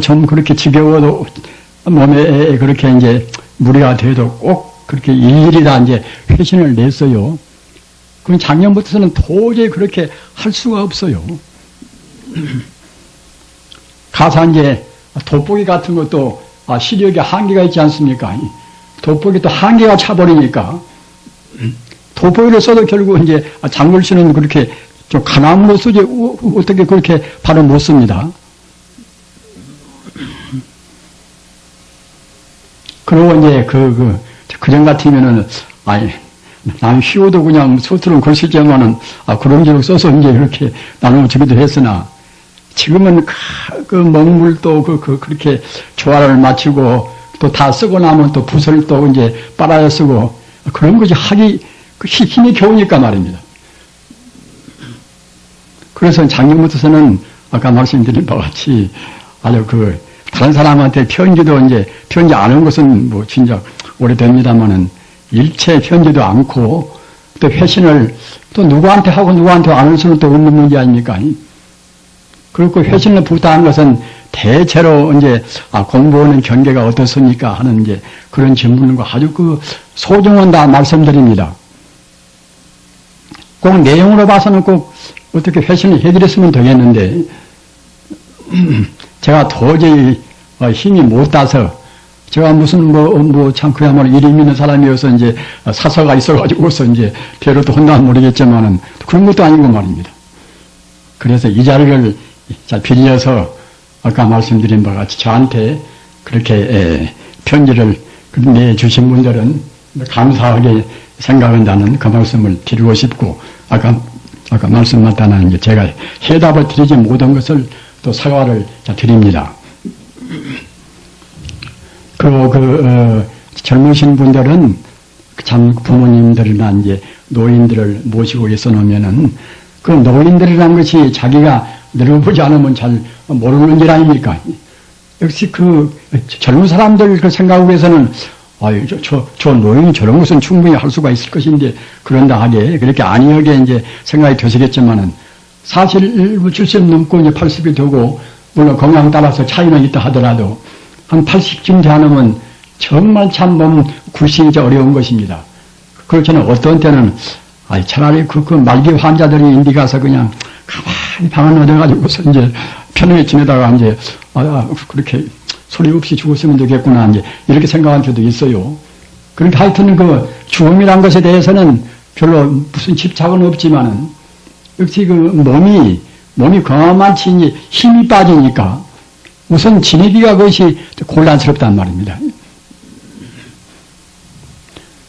좀 그렇게 지겨워도 몸에 그렇게 이제 무리가 돼도 꼭 그렇게 일일이 다 이제 회신을 냈어요. 그럼 작년부터는 도저히 그렇게 할 수가 없어요. 가서 이제 돋보기 같은 것도 시력에 한계가 있지 않습니까? 돋보기 또 한계가 차버리니까 돋보기를 써도 결국 이제 장글씨는 그렇게 좀 가남으로 쓰지 어떻게 그렇게 바로 못 씁니다. 그리고 이제 그전 같으면은, 난 쉬워도 그냥 서투른 글씨지만은, 그런 식으로 써서 이제 이렇게 나눠주기도 했으나, 지금은 그 먹물도 그렇게 조화를 맞추고, 또 다 쓰고 나면 또 붓을 또 이제 빨아야 쓰고, 그런 것이 하기, 힘이 겨우니까 말입니다. 그래서 작년부터서는 아까 말씀드린 바와 같이 아주 다른 사람한테 편지 안 한 것은 뭐 진짜 오래됩니다만은 일체 편지도 않고 또 회신을 또 누구한테 하고 누구한테 안 할 수는 또 없는 문제 아닙니까? 그리고 회신을 부탁한 것은 대체로 이제 공부하는 경계가 어떻습니까? 하는 이제 그런 질문과 아주 소중한 다 말씀드립니다. 꼭 내용으로 봐서는 꼭 어떻게 회신을 해드렸으면 되겠는데 제가 도저히 힘이 못 따서 제가 무슨 참 그야말로 이름 있는 사람이어서 이제 사서가 있어가지고서 이제 대로도 혼나면 모르겠지만은 그런 것도 아니고 말입니다. 그래서 이 자리를 빌려서 아까 말씀드린 바와 같이 저한테 그렇게 편지를 내주신 분들은 감사하게 생각한다는 그 말씀을 드리고 싶고 아까 말씀마다는 이제 제가 해답을 드리지 못한 것을 또 사과를 드립니다. 그리고 젊으신 분들은 참 부모님들이나 이제 노인들을 모시고 있어 놓으면은 그 노인들이라는 것이 자기가 늙어보지 않으면 잘 모르는 일 아닙니까? 역시 젊은 사람들 생각을 해서는 저 노인이 저런 것은 충분히 할 수가 있을 것인데 그런다 하게 그렇게 아니하게 이제 생각이 되시겠지만은 사실 70 넘고 이제 80이 되고 물론 건강 따라서 차이는 있다 하더라도 한 80쯤 되면 정말 참 몸 굴신이 어려운 것입니다. 그렇지는 어떤 때는 차라리 그 말기 환자들이 인디 가서 그냥 가만히 방을 얻어가지고서 이제 편하게 지내다가 이제 그렇게 소리 없이 죽었으면 되겠구나 이제 이렇게 생각한 적도 있어요. 그러니까 하여튼 죽음이란 것에 대해서는 별로 무슨 집착은 없지만은 역시 몸이 그만치 이제 힘이 빠지니까 우선 지내기가 그것이 곤란스럽단 말입니다.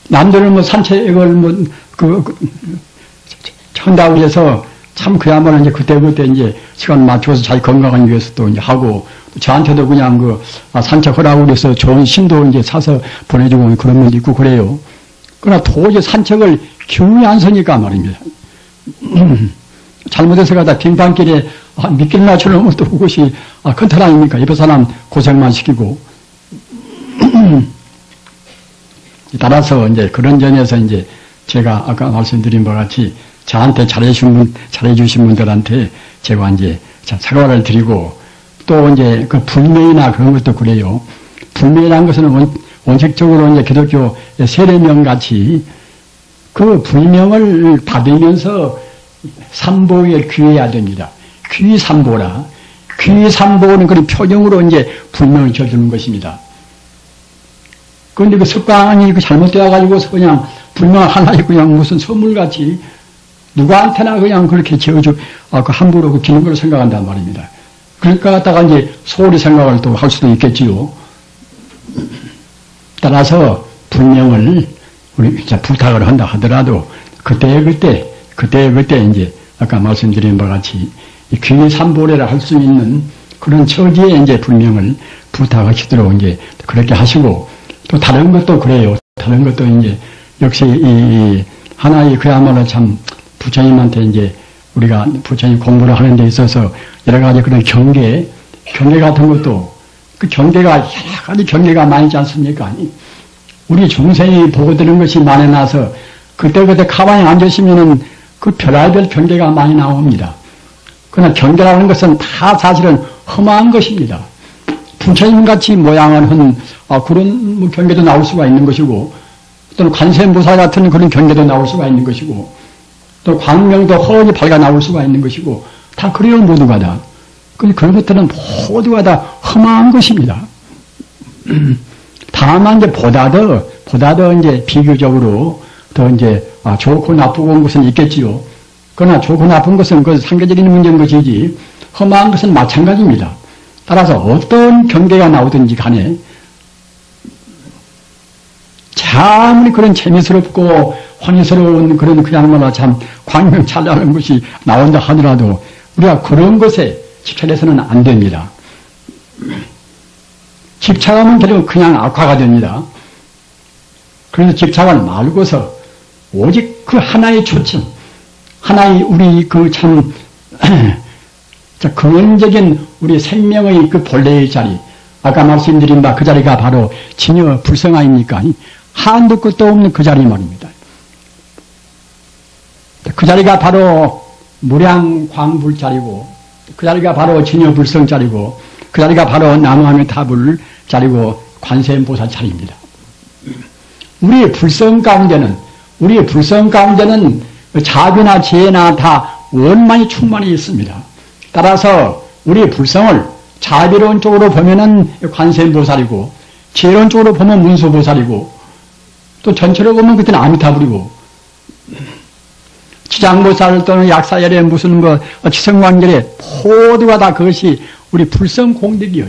남들은 산책을 한다고 해서 참 그야말로 이제 그때 이제 시간 맞춰서 자기 건강을 위해서 또 이제 하고 저한테도 그냥 산책하라고 그래서 좋은 신도 이제 사서 보내주고 그런 면도 있고 그래요. 그러나 도저히 산책을 기운이 안 서니까 말입니다. 잘못해서 가다 빙판길에 미끼를 맞추려면 또 그것이 큰 탈 아닙니까? 옆에 사람 고생만 시키고. 따라서 이제 그런 점에서 이제 제가 아까 말씀드린 것 같이 저한테 잘해주신 분들한테 제가 이제 사과를 드리고 또 이제 그 불명이나 그런 것도 그래요. 불명이라는 것은 원칙적으로 이제 기독교 세례명 같이 그 불명을 받으면서 삼보에 귀해야 됩니다. 귀삼보라. 귀삼보는 그런 표정으로 이제 불명을 지어주는 것입니다. 그런데 그 습관이 잘못되어가지고서 그냥 불명 하나에 그냥 무슨 선물같이 누구한테나 그냥 그렇게 지어주, 그 함부로 그 기는 걸 생각한단 말입니다. 그러니까 갖다가 이제 소홀히 생각을 또 할 수도 있겠지요. 따라서 불명을 우리 부탁을 한다 하더라도 그때 이제 아까 말씀드린 바와 같이 귀삼보례를 할 수 있는 그런 처지에 이제 불명을 부탁하시도록 이제 그렇게 하시고 또 다른 것도 그래요. 다른 것도 이제 역시 이 하나의 그야말로 참 부처님한테 이제 우리가 부처님 공부를 하는 데 있어서 여러 가지 그런 경계 같은 것도 그 경계가 여러 가지 경계가 많지 않습니까? 우리 중생이 보고 들은 것이 많이 나서 그때 가만히 앉으시면은 그 별의별 경계가 많이 나옵니다. 그러나 경계라는 것은 다 사실은 험한 것입니다. 부처님 같이 모양을 한 그런 경계도 나올 수가 있는 것이고 또는 관세음보살 같은 그런 경계도 나올 수가 있는 것이고 또 광명도 훤히 밝아 나올 수가 있는 것이고 다 그래요 모두가 다. 그런 것들은 모두가 다 험한 것입니다. 다만 이제 보다도 이제 비교적으로 더 이제 좋고 나쁘고 한 것은 있겠지요. 그러나 좋고 나쁜 것은 그 상대적인 문제인 것이지 험한 것은 마찬가지입니다. 따라서 어떤 경계가 나오든지 간에 참 그런 재미스럽고 환희스러운 그런 그야말로 참 광명찬란한 것이 나온다 하더라도 우리가 그런 것에 집착해서는 안 됩니다. 집착하면 결국 그냥 악화가 됩니다. 그래서 집착을 말고서 오직 그 하나의 초점, 하나의 우리 그 참 근원적인 우리 생명의 그 본래의 자리, 아까 말씀드린 바 그 자리가 바로 진여 불성 아닙니까? 한도 끝도 없는 그 자리 말입니다. 그 자리가 바로 무량광불 자리고, 그 자리가 바로 진여 불성 자리고, 그 자리가 바로 나무아미타불 자리고 관세음보살 자리입니다. 우리의 불성 가운데는 자비나 지혜나 다 원만히 충만히 있습니다. 따라서 우리의 불성을 자비로운 쪽으로 보면은 관세음보살이고, 지혜로운 쪽으로 보면 문수보살이고, 또 전체로 보면 그때는 아미타불이고, 지장보살 또는 약사열에 무슨 지성관결에 모두가 다 그것이 우리 불성 공덕이에요.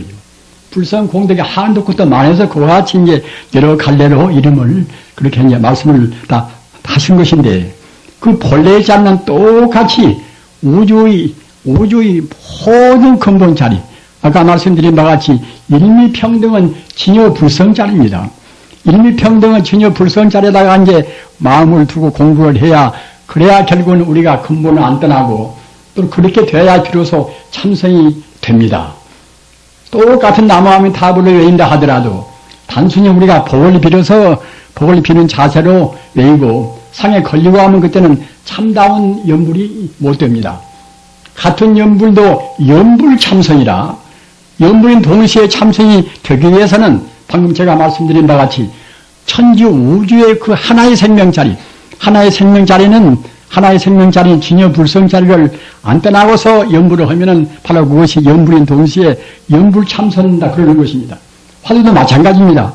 불성 공덕이 한도 끝도 많아서 그와 같이 이제 여러 갈래로 이름을 그렇게 이제 말씀을 다 하신 것인데, 그 본래의 자리는 똑같이 우주의 모든 근본 자리, 아까 말씀드린 바와 같이 일미평등은 진여 불성 자리입니다. 일미평등은 진여 불성 자리에다가 이제 마음을 두고 공부를 해야, 그래야 결국은 우리가 근본을 안 떠나고, 또 그렇게 돼야 비로소 참선이 됩니다. 똑같은 나무아미타불을 외인다 하더라도 단순히 우리가 복을 빌어서 복을 비는 자세로 외이고 상에 걸리고 하면 그때는 참다운 연불이 못 됩니다. 같은 연불도 연불 참선이라, 연불인 동시에 참선이 되기 위해서는 방금 제가 말씀드린 바와 같이 천지 우주의 그 하나의 생명자리, 하나의 생명자리는 진여 불성자리를 안 떠나고서 연불을 하면은 바로 그것이 연불인 동시에 연불 참선한다 그러는 것입니다. 화두도 마찬가지입니다.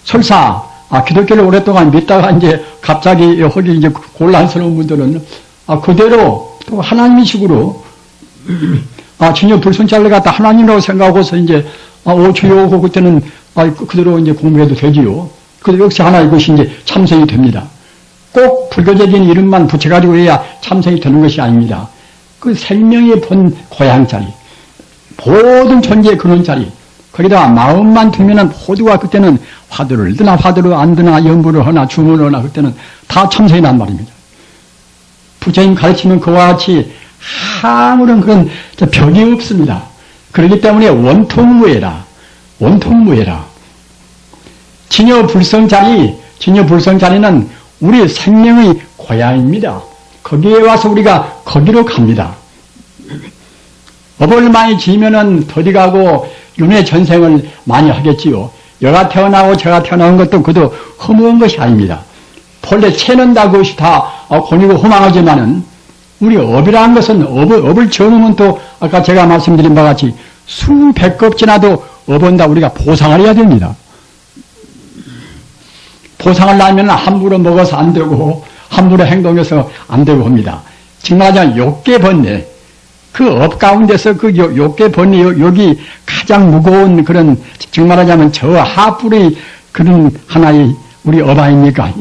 설사 기독교를 오랫동안 믿다가 이제 갑자기 거기 이제 곤란스러운 분들은 그대로 또 하나님이식으로 진여 불성자리를 갖다 하나님이라고 생각하고서 이제 오주요고 그때는 그대로 이제 공부해도 되지요. 그래도 역시 하나 이것이 이제 참선이 됩니다. 꼭 불교적인 이름만 붙여가지고 해야 참선이 되는 것이 아닙니다. 그 생명의 본 고향 자리, 모든 존재의 근원 자리, 거기다가 마음만 두면은 모두가 그때는 화두를 드나 화두를 안 드나 연불을 하나 주문을 하나 그때는 다 참선이 난 말입니다. 부처님 가르치면 그와 같이 아무런 그런 벽이 없습니다. 그렇기 때문에 원통무해라. 진여불성자리는 우리 생명의 고향입니다. 거기에 와서 우리가 거기로 갑니다. 업을 많이 지으면은 더디 가고 윤회 전생을 많이 하겠지요. 여가 태어나고 제가 태어난 것도 그도 허무한 것이 아닙니다. 본래 채는다 그것이 다 곤이고 허망하지만은 우리 업이라는 것은 업을 지어놓으면 또 아까 제가 말씀드린 바와 같이 수백 급 지나도 업은 다 우리가 보상을 해야 됩니다. 보상을 하면 함부로 먹어서 안 되고 함부로 행동해서 안 되고 합니다. 정말 하자면 욕계 번뇌, 그 업 가운데서 그 욕계 번뇌, 여기 가장 무거운 그런 정말 하자면 저 하뿔의 그런 하나의 우리 업 아닙니까?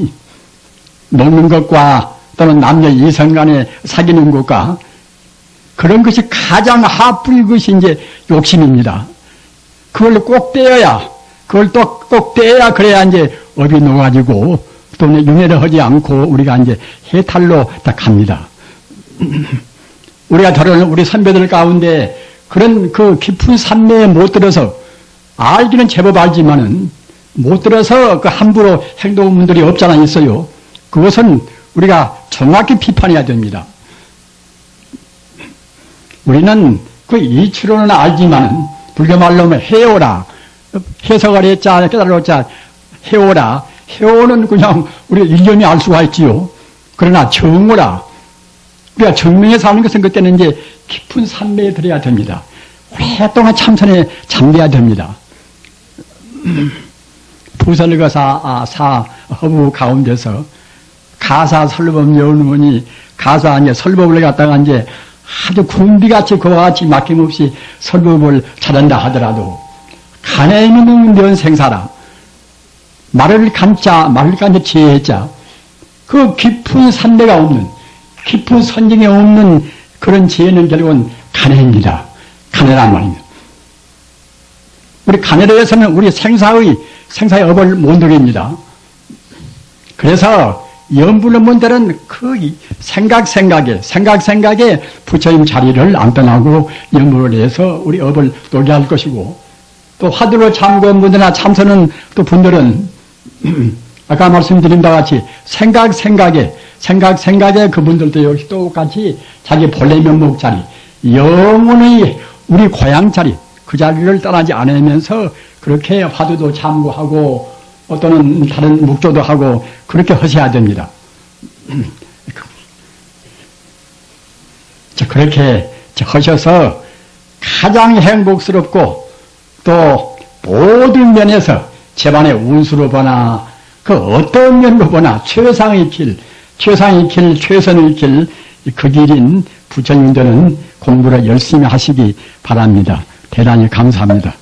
먹는 것과 또는 남녀 이성 간에 사귀는 것과 그런 것이 가장 하뿔의 것이 이제 욕심입니다. 그걸 꼭 떼어야, 그걸 또 꼭 떼야 그래야 이제 업이 녹아지고 또 윤회를 하지 않고 우리가 이제 해탈로 딱 갑니다. 우리가 다른 우리 선배들 가운데 그런 그 깊은 산매에 못 들어서 알기는 제법 알지만은 못 들어서 그 함부로 행동한 분들이 없잖아 있어요. 그것은 우리가 정확히 비판해야 됩니다. 우리는 그 이치로는 알지만은 불교 말로 하면 해오라. 해석을 했자, 깨달았자, 해오라. 해오는 그냥 우리가 일념이 알 수가 있지요. 그러나 정오라. 우리가 정명해서 하는 것은 그때는 이제 깊은 산매에 들어야 됩니다. 오랫동안 참선에 잠겨야 됩니다. 부설거사 허부 가운데서 가사 설법 여운문이 가사 이제 설법을 갖다가 이제 아주 군비같이 그와 같이 막힘없이 설법을 잘한다 하더라도 간에 있는 면생사라 말을 간자 지혜자 그 깊은 산대가 없는 깊은 선정이 없는 그런 지혜는 결국은 간해입니다. 간해란 말입니다. 우리 간해로 해서는 우리 생사의 업을 못 누립니다. 그래서 염불론문들은 그 생각에 부처님 자리를 안 떠나고 염불을 해서 우리 업을 녹게 할 것이고 또 화두로 참고한 분들이나 참선은 또 분들은 아까 말씀드린 바와 같이 생각에 그분들도 역시 똑같이 자기 본래 면목 자리, 영혼의 우리 고향 자리, 그 자리를 떠나지 않으면서 그렇게 화두도 참고하고 또는 다른 묵조도 하고 그렇게 하셔야 됩니다. 그렇게 하셔서 가장 행복스럽고 또 모든 면에서 집안의 운수로 보나 그 어떤 면으로 보나 최선의 길, 최선의 길, 그 길인 부처님들은 공부를 열심히 하시기 바랍니다. 대단히 감사합니다.